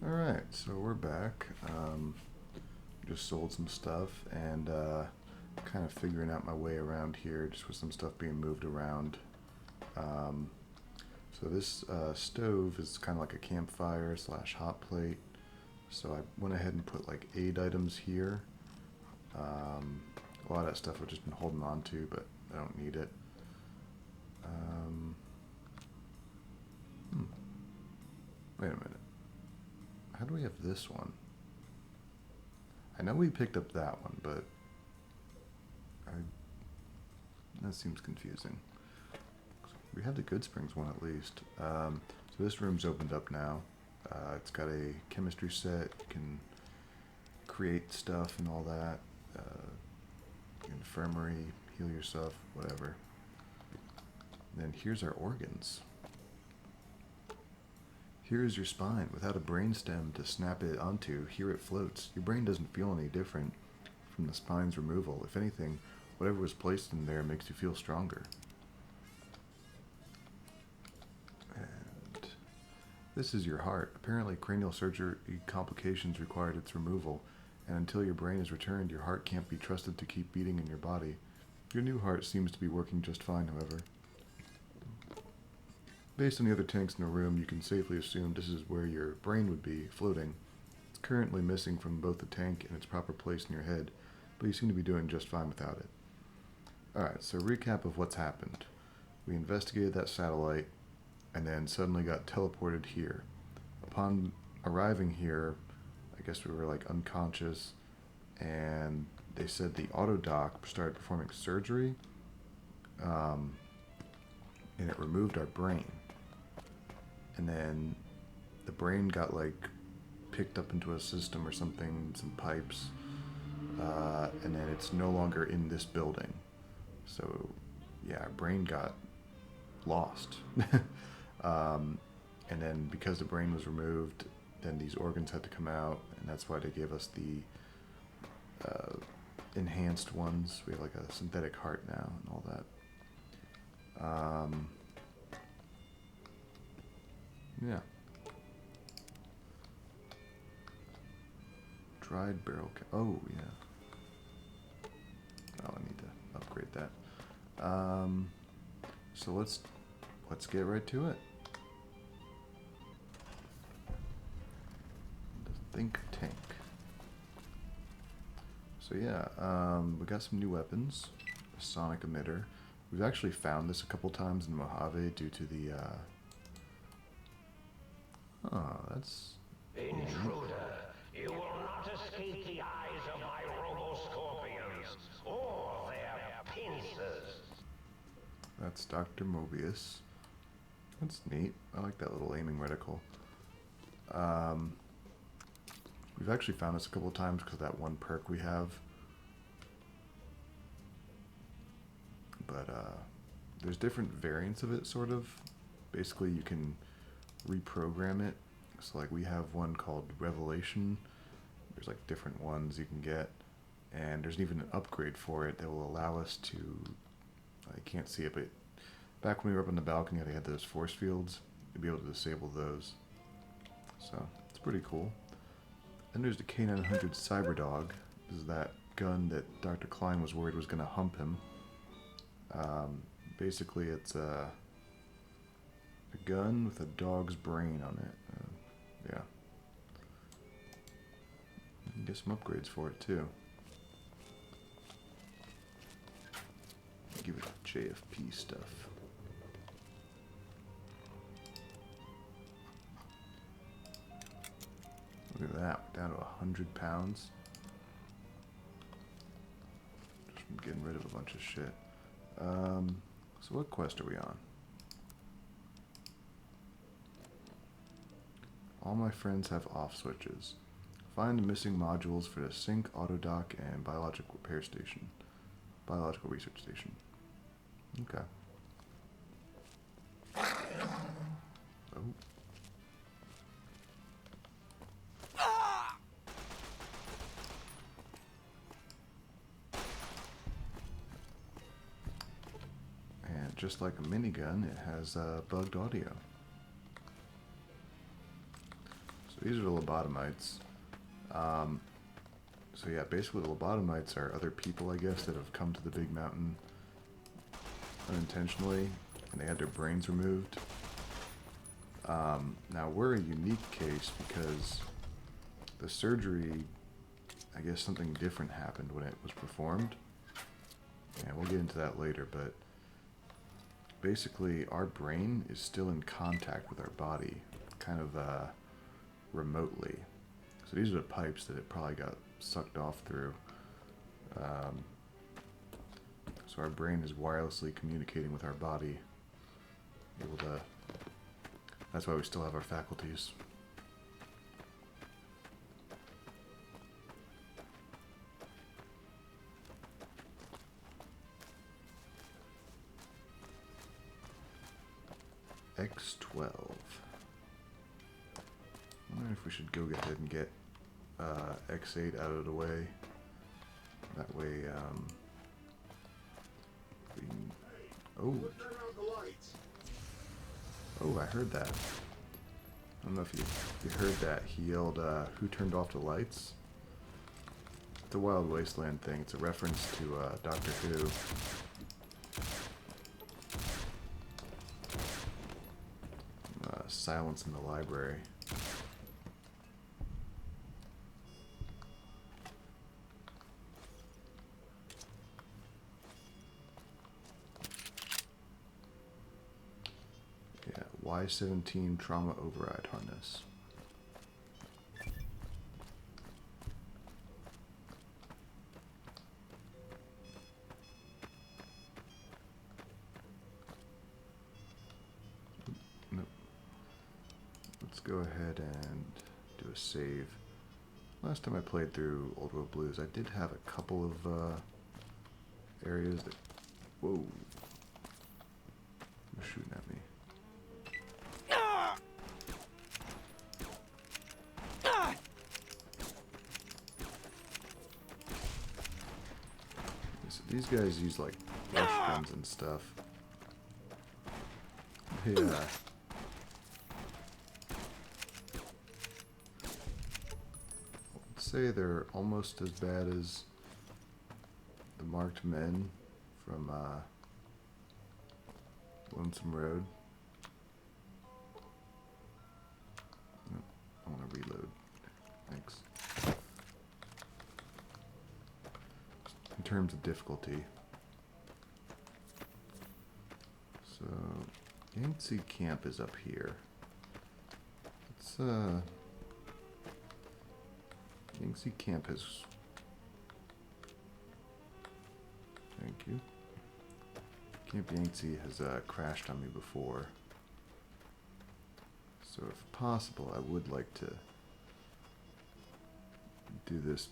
Alright, so we're back. Just sold some stuff and kind of figuring out my way around here just with some stuff being moved around. So this stove is kind of like a campfire slash hot plate. So I went ahead and put like 8 items here. A lot of that stuff I've just been holding on to, but I don't need it. Wait a minute. How do we have this one? I know we picked up that one, but that seems confusing. We have the Good Springs one at least. So this room's opened up now. It's got a chemistry set. You can create stuff and all that. Infirmary, heal yourself, whatever. And then here's our organs. Here is your spine. Without a brainstem to snap it onto, here it floats. Your brain doesn't feel any different from the spine's removal. If anything, whatever was placed in there makes you feel stronger. And this is your heart. Apparently, cranial surgery complications required its removal, and until your brain is returned, your heart can't be trusted to keep beating in your body. Your new heart seems to be working just fine, however. Based on the other tanks in the room, you can safely assume this is where your brain would be, floating. It's currently missing from both the tank and its proper place in your head, but you seem to be doing just fine without it. Alright, so recap of what's happened. We investigated that satellite, and then suddenly got teleported here. Upon arriving here, I guess we were like unconscious, and they said the auto dock started performing surgery, and it removed our brain. And then the brain got like picked up into a system or something, some pipes, and then it's no longer in this building. So yeah, our brain got lost. And then because the brain was removed, then these organs had to come out, and that's why they gave us the enhanced ones. We have like a synthetic heart now and all that. Yeah. Dried barrel. Oh, yeah. Oh, I need to upgrade that. So let's get right to it. The think tank. So yeah, we got some new weapons. A sonic emitter. We've actually found this a couple times in Mojave due to the oh, that's... Intruder, you will not escape the eyes of my robo-scorpions or their pincers. That's Dr. Mobius. That's neat. I like that little aiming reticle. We've actually found this a couple of times because of that one perk we have. But there's different variants of it, sort of. Basically, you can reprogram it. So like we have one called Revelation. There's like different ones you can get, and there's even an upgrade for it that will allow us to, I can't see it, but back when we were up on the balcony they had those force fields, you'd be able to disable those. So it's pretty cool. And there's the K900 Cyberdog. This is that gun that Dr. Klein was worried was going to hump him. Basically it's a gun with a dog's brain on it. Yeah. You can get some upgrades for it too. Give it JFP stuff. Look at that, we're down to 100 pounds. Just from getting rid of a bunch of shit. So what quest are we on? All my friends have off switches. Find the missing modules for the sync, auto dock, and biological research station. Okay. Oh. And just like a minigun, it has bugged audio. So these are the lobotomites. So yeah, basically the lobotomites are other people, I guess, that have come to the big mountain unintentionally, and they had their brains removed. Now we're a unique case because the surgery, I guess something different happened when it was performed. And we'll get into that later, but basically our brain is still in contact with our body, kind of remotely. So these are the pipes that it probably got sucked off through. So our brain is wirelessly communicating with our body, able to. That's why we still have our faculties. X12. I wonder if we should go ahead and get X8 out of the way. That way, we can... Oh! Oh, I heard that. I don't know if you heard that. He yelled, who turned off the lights? It's a Wild Wasteland thing. It's a reference to Doctor Who. Silence in the library. Yeah, Y17 trauma override harness. Go ahead and do a save. Last time I played through Old World Blues, I did have a couple of areas that... Whoa. They're shooting at me. These guys use like flash guns and stuff. Yeah. Say they're almost as bad as the marked men from Lonesome Road. Oh, I want to reload. Thanks. In terms of difficulty. So, Yangtze Camp is up here. It's Yangtze Camp has... Thank you. Camp Yangtze has crashed on me before. So if possible, I would like to do this,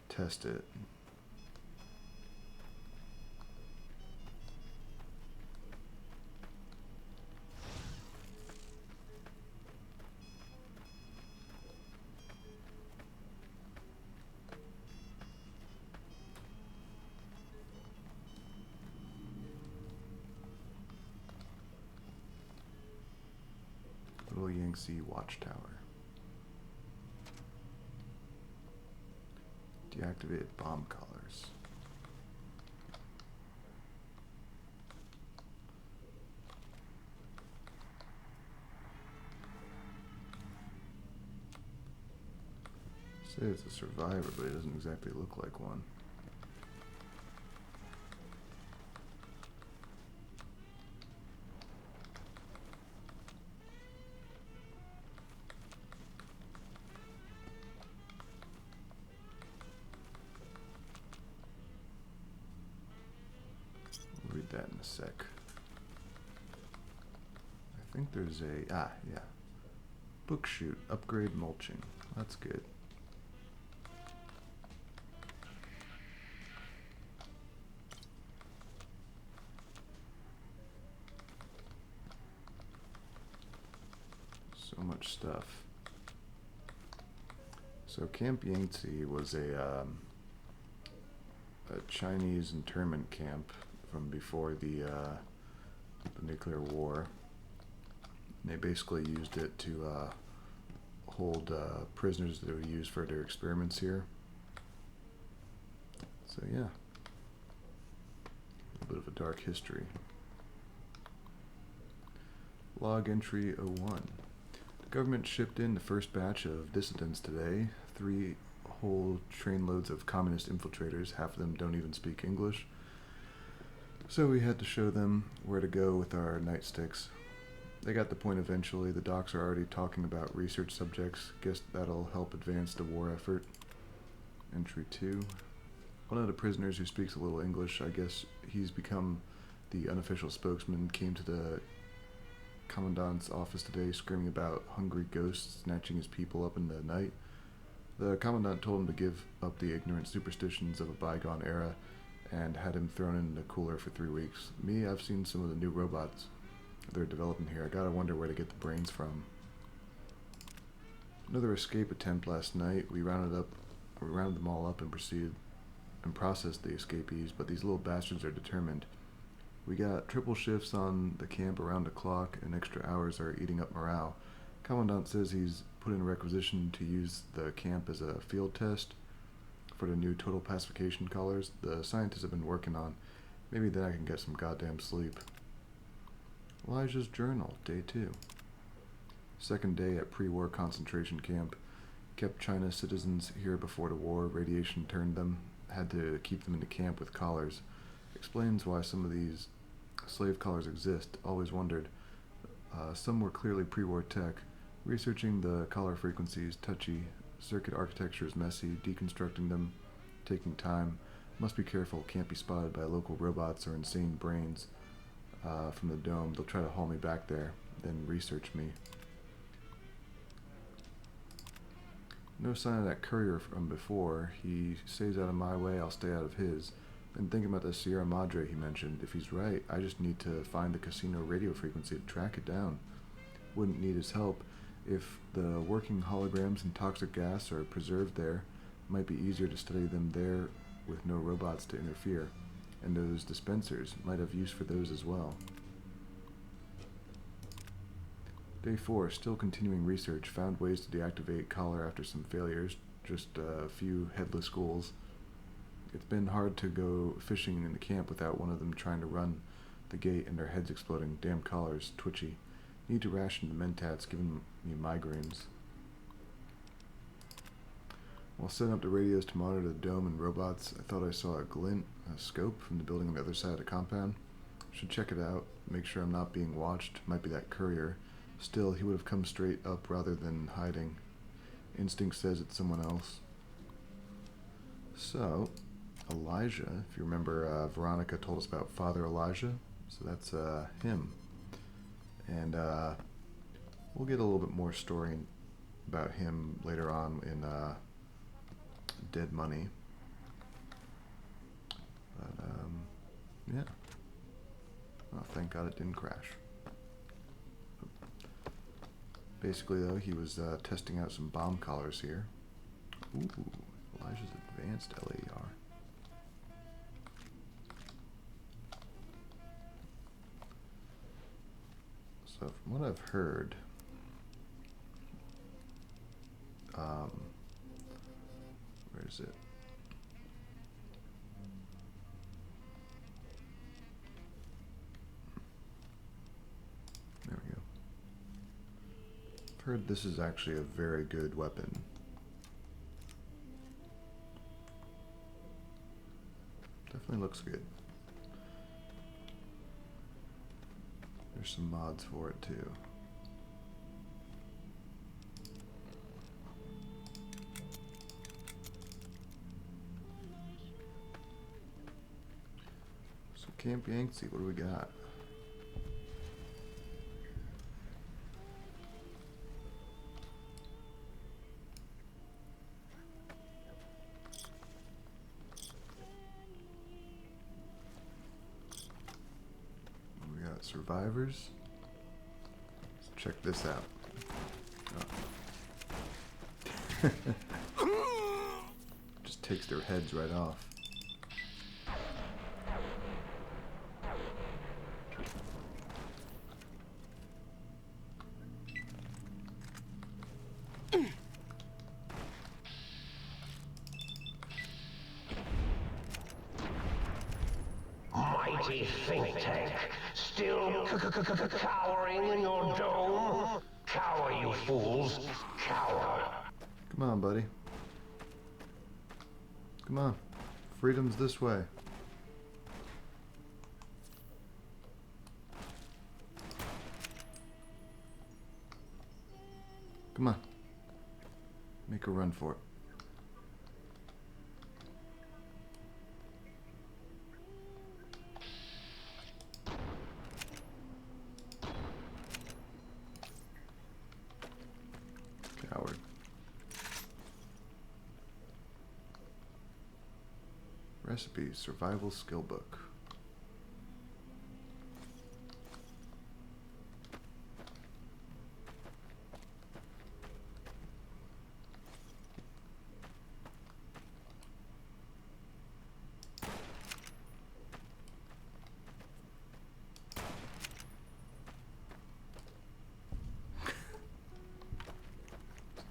test it. Little Yangtze Watchtower. Deactivated bomb collars. Say it's a survivor, but it doesn't exactly look like one. We'll read that in a sec. I think there's a... yeah. Book shoot. Upgrade mulching. That's good. So much stuff. So Camp Yangtze was a Chinese internment camp from before the nuclear war. They basically used it to hold prisoners that would use for their experiments here. So yeah, a bit of a dark history. Log entry 01. The government shipped in the first batch of dissidents today. 3 whole trainloads of communist infiltrators. Half of them don't even speak English. So we had to show them where to go with our nightsticks. They got the point eventually. The docs are already talking about research subjects. Guess that'll help advance the war effort. Entry 2. One of the prisoners who speaks a little English, I guess he's become the unofficial spokesman, came to the commandant's office today screaming about hungry ghosts snatching his people up in the night. The commandant told him to give up the ignorant superstitions of a bygone era and had him thrown in the cooler for 3 weeks. Me, I've seen some of the new robots they're developing here. I gotta wonder where to get the brains from. Another escape attempt last night. We rounded them all up and proceeded and processed the escapees, but these little bastards are determined. We got triple shifts on the camp around the clock, and extra hours are eating up morale. Commandant says he's put in a requisition to use the camp as a field test for the new total pacification collars the scientists have been working on. Maybe then I can get some goddamn sleep. Elijah's journal, day 2. Second day at pre-war concentration camp. Kept China citizens here before the war. Radiation turned them. Had to keep them in the camp with collars. Explains why some of these slave collars exist. Always wondered. Some were clearly pre-war tech. Researching the collar frequencies, touchy. Circuit architecture is messy. Deconstructing them, taking time. Must be careful. Can't be spotted by local robots or insane brains from the dome. They'll try to haul me back there, then research me. No sign of that courier from before. He stays out of my way, I'll stay out of his. Been thinking about the Sierra Madre he mentioned. If he's right, I just need to find the casino radio frequency to track it down. Wouldn't need his help. If the working holograms and toxic gas are preserved there, it might be easier to study them there with no robots to interfere. And those dispensers might have use for those as well. Day 4, still continuing research. Found ways to deactivate collar after some failures. Just a few headless ghouls. It's been hard to go fishing in the camp without one of them trying to run the gate and their heads exploding. Damn collars, twitchy. Need to ration the mentats, giving me migraines. While setting up the radios to monitor the dome and robots, I thought I saw a glint, a scope from the building on the other side of the compound. Should check it out, make sure I'm not being watched. Might be that courier. Still, he would have come straight up rather than hiding. Instinct says it's someone else. So, Elijah, if you remember, Veronica told us about Father Elijah. So that's him. And we'll get a little bit more story about him later on in Dead Money. But, yeah. Oh, thank God it didn't crash. Basically, though, he was testing out some bomb collars here. Ooh, Elijah's advanced LAR. So, from what I've heard, where is it? There we go. I've heard this is actually a very good weapon. Definitely looks good. There's some mods for it too. So Camp Yankee, what do we got? Survivors. Let's check this out. Oh. Just takes their heads right off. Mighty think tank, still cowering in your dome? Cower, you fools, cower. Come on, buddy. Come on. Freedom's this way. Come on. Make a run for it. Coward. Recipes, survival skill book.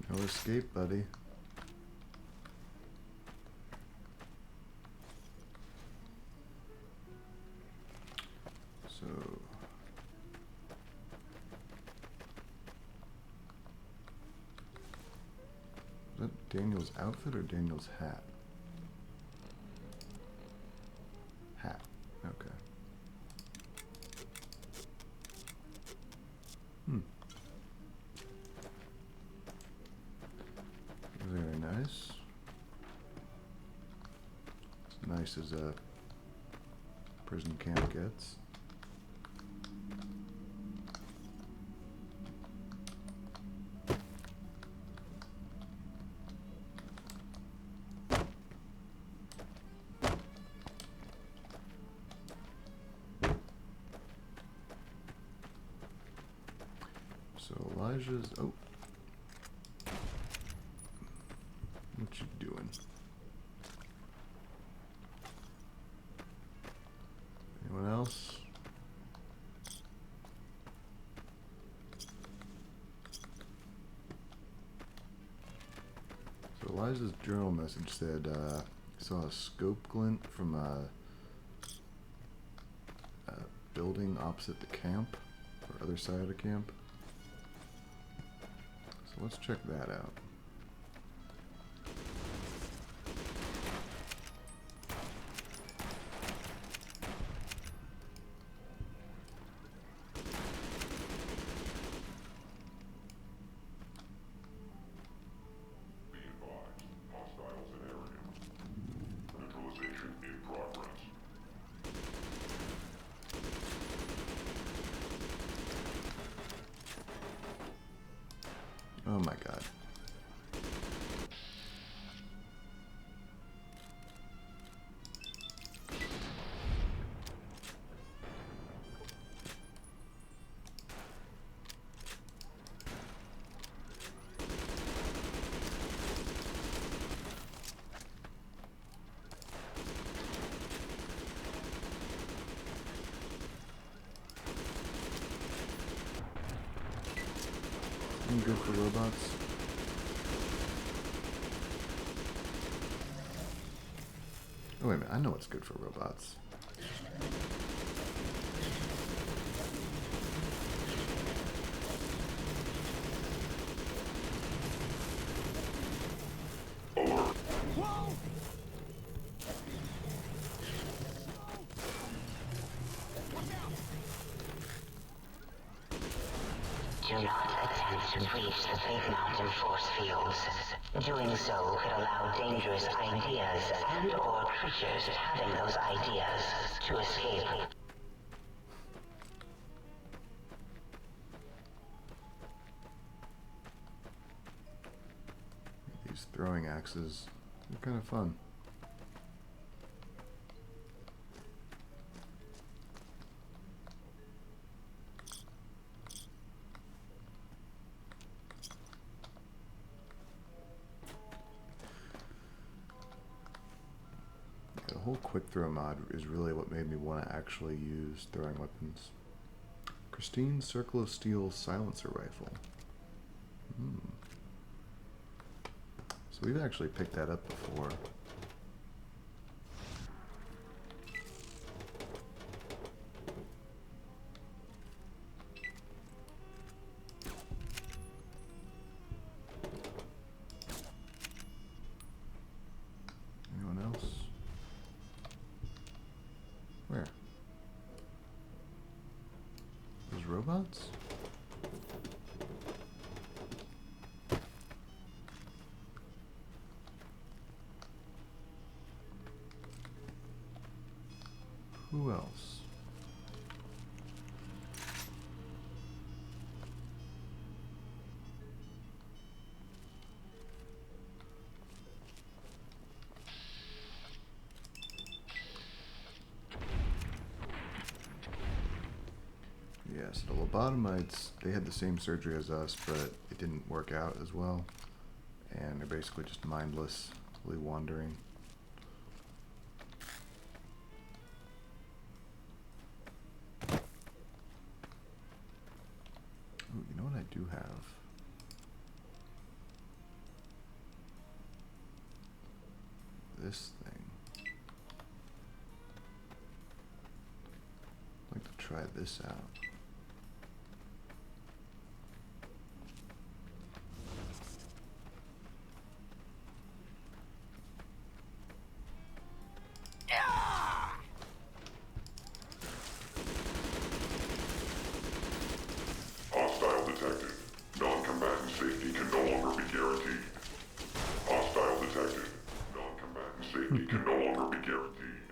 No escape, buddy. So is that Daniel's outfit or Daniel's hat? Hat. Okay. Very nice. As nice as a prison camp gets. So Elijah's, oh. What you doing? Anyone else? So Elijah's journal message said, saw a scope glint from a building opposite the camp, or other side of the camp. So let's check that out. Oh my god. I'm good for robots. Oh wait a minute, I know what's good for robots. Do not attempt to breach the Big Mountain force fields. Doing so could allow dangerous ideas and/or creatures having those ideas to escape. These throwing axes, they're kind of fun. The whole quick throw mod is really what made me want to actually use throwing weapons. Christine Circle of Steel silencer rifle. So we've actually picked that up before. Anyone else? Where? Those robots? Who else? Yeah, so the lobotomites, they had the same surgery as us, but it didn't work out as well. And they're basically just mindlessly wandering. Ooh, you know what I do have? This thing. I'd like to try this out. Hostile detected. Non-combatant safety can no longer be guaranteed. Hostile detected. Non-combatant safety can no longer be guaranteed.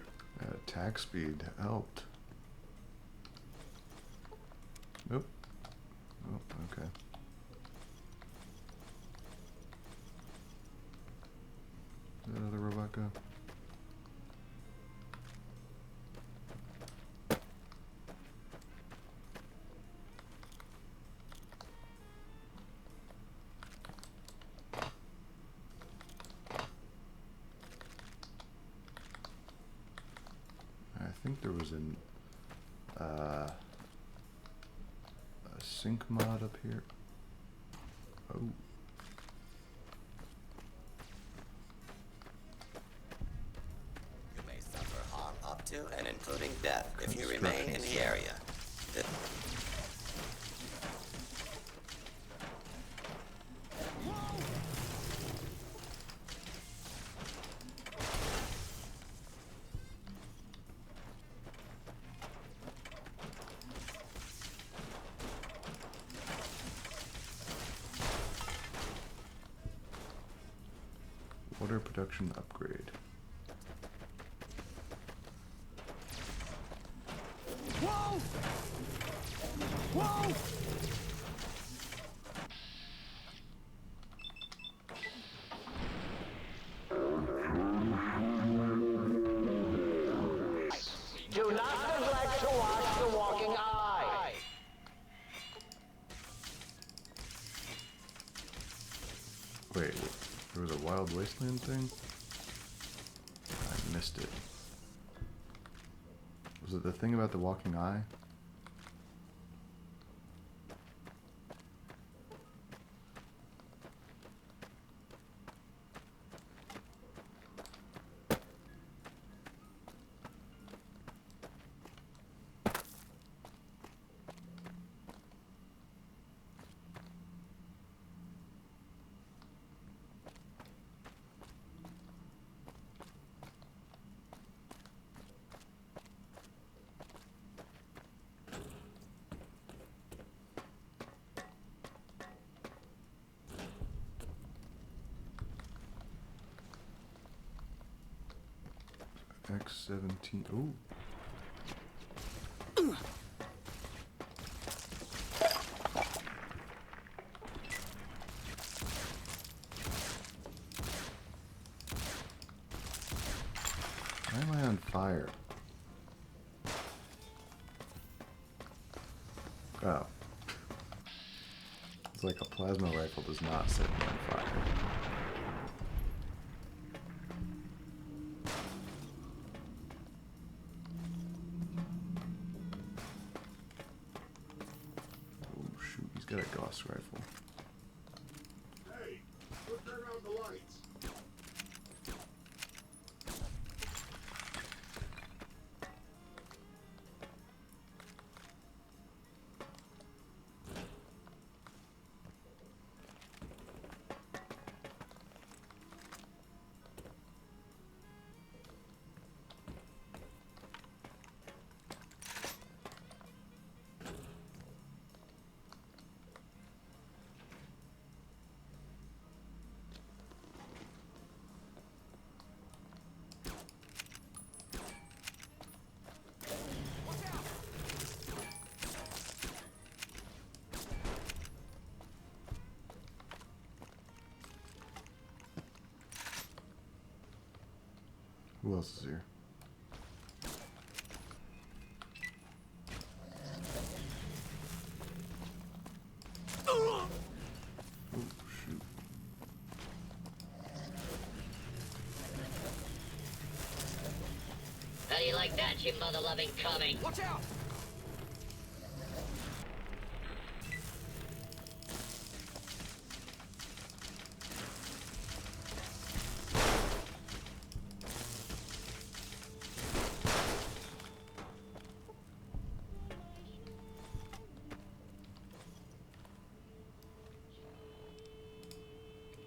Attack speed helped. Nope. Oh, okay. Did that other robot go? I think there was a sync mod up here. Oh. You may suffer harm up to and including death if you remain in the area. Water production upgrade. Whoa! Whoa! Do not neglect to watch the walking eye. Wait, there was a wild wasteland thing? I missed it. Was it the thing about the walking eye? X-17. Ooh. Why am I on fire? Oh. It's like a plasma rifle does not set me on fire. Oh shoot, he's got a Gauss rifle. Hey, go turn out the lights. Who else is here? Oh, shoot. How do you like that, you mother-loving commie? Watch out!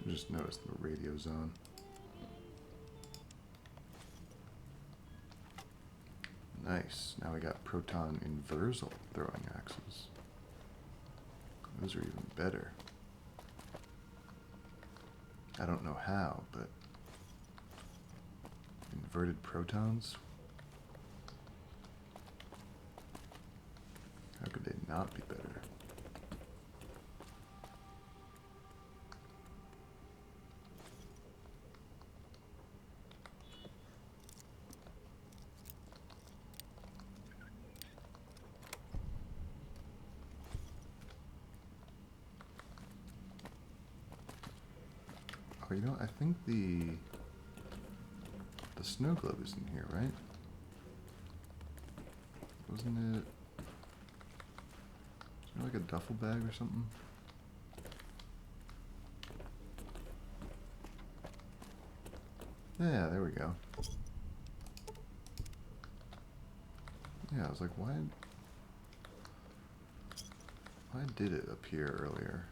I just noticed the radio's on. Nice. Now we got proton inversal throwing axes. Those are even better. I don't know how, but inverted protons? How could they not be better? Oh, you know, I think the snow globe is in here, right? Wasn't it? Is there like a duffel bag or something? Yeah, there we go. Yeah, I was like, why did it appear earlier?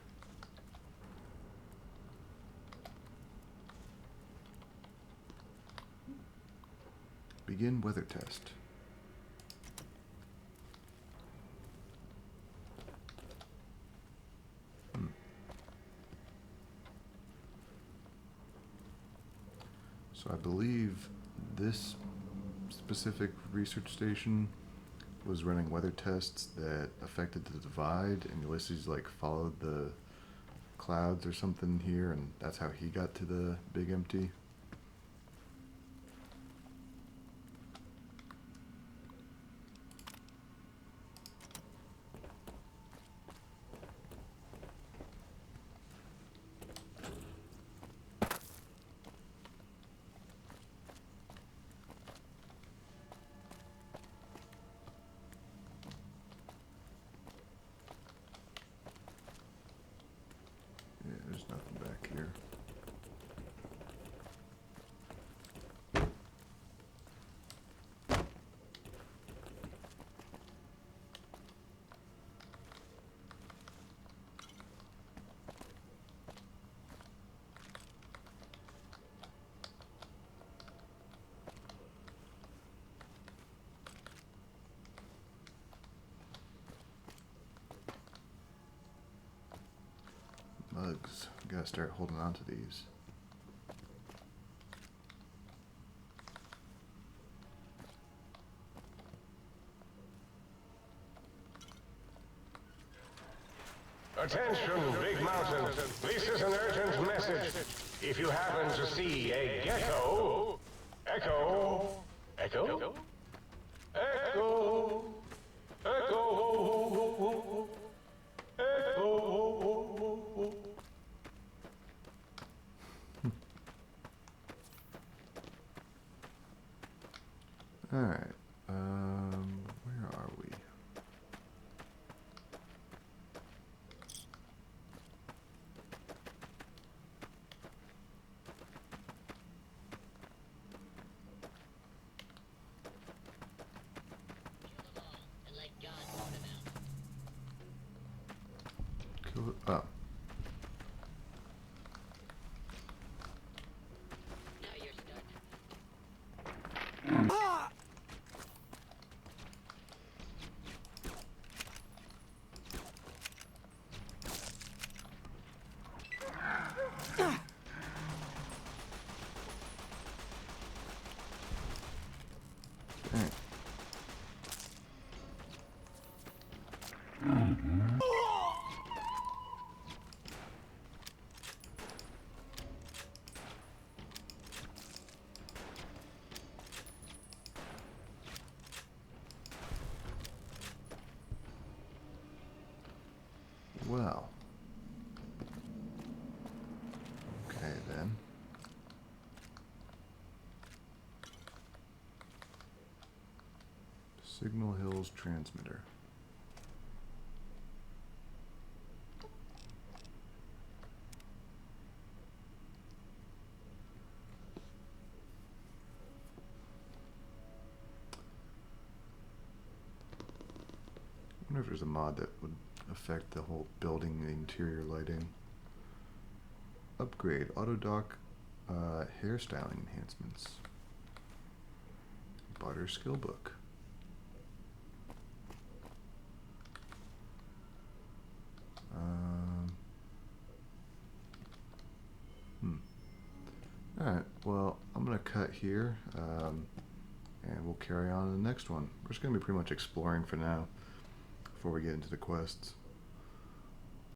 Begin weather test. So I believe this specific research station was running weather tests that affected the divide, and Ulysses like followed the clouds or something here, and that's how he got to the big empty. Yeah, there's nothing back here. Mugs. Gotta start holding on to these. Attention, Big Mountain. This is an urgent message. If you happen to see a gecko, echo, echo, echo, echo, echo. Alright. Where are we? And let God sort him out. Kill it. Oh. Now you're stuck. Dang. Signal Hills Transmitter. I wonder if there's a mod that would affect the whole building, the interior lighting. Upgrade, Autodock hairstyling enhancements. Butter skill book. Alright, well, I'm going to cut here, and we'll carry on to the next one. We're just going to be pretty much exploring for now, before we get into the quests.